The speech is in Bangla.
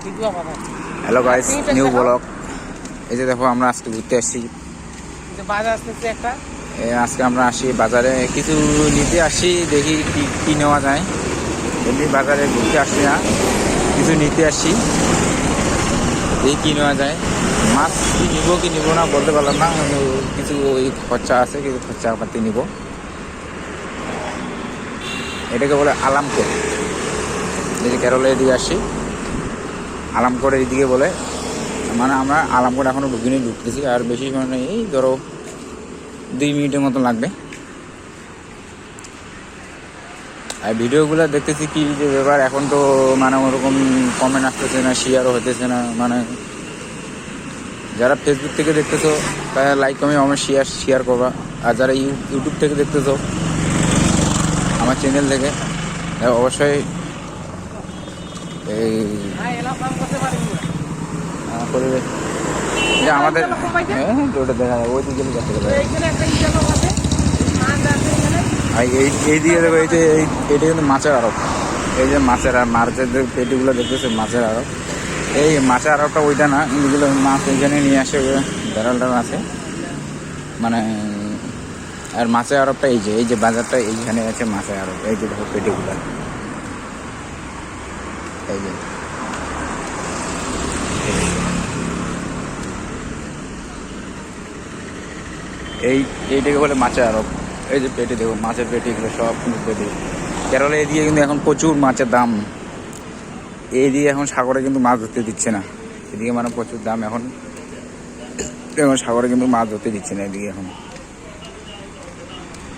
Hello guys, new blog. এই যে দেখো আমরা আজকে ঘুরতে আসছি আজকে আমরা আসি বাজারে কিছু নিতে আসি, দেখি কি নেওয়া যায়। এমনি বাজারে ঘুরতে আসছি না, কিছু নিতে আসি, দেখি কি নেওয়া যায়। মাছ কি নিব না বলতে পারলাম না, কিছু ওই খরচা আছে, কিছু খরচা পাতি নিব। এটাকে বলে আলামকোট। এই যে কেরলের এদিকে আসি, আলামকোটের এদিকে বলে, মানে আমরা আলামকোট এখনও ঢুকতেছি। আর বেশি মানে এই ধরো 2 মিনিটের মতো লাগবে। আর ভিডিওগুলো দেখতেছি কি যে ব্যাপার, এখন তো মানে ওরকম কমেন্ট আসতেছে না, শেয়ারও হতেছে না। মানে যারা ফেসবুক থেকে দেখতেছো তারা লাইক কমে আমার শেয়ার করবা। আর যারা ইউটিউব থেকে দেখতেছো আমার চ্যানেল থেকে, অবশ্যই এই আমাদের ওটা দেখা যায়, ওই দিকে দেখতে পাবে। এই দিকে দেখো, এই যে এটা কিন্তু মাছের আড়ত। এই যে মাছের যে পেটিগুলো দেখতেছে মাছের আড়ত। এই মাছের আড়তটা ওইটা না, এগুলো মাছ এইখানে নিয়ে আসে, বেড়াল আছে মানে। আর মাছের আড়তটা এই যে বাজারটা এইখানে আছে মাছের আড়ত। এই যে দেখো পেটিগুলো, এই যে এইটাকে বলে মাছের আড়ত। এই যে পেটি দেখো, মাছের পেটিগুলো সব কিন্তু পেটি। কেরলে এদিকে কিন্তু এখন প্রচুর মাছের দাম। এইদিকে এখন সাগরে কিন্তু মাছ ধরতে দিচ্ছে না, এদিকে মানে প্রচুর দাম এখন সাগরে কিন্তু মাছ ধরতে দিচ্ছে না এদিকে এখন।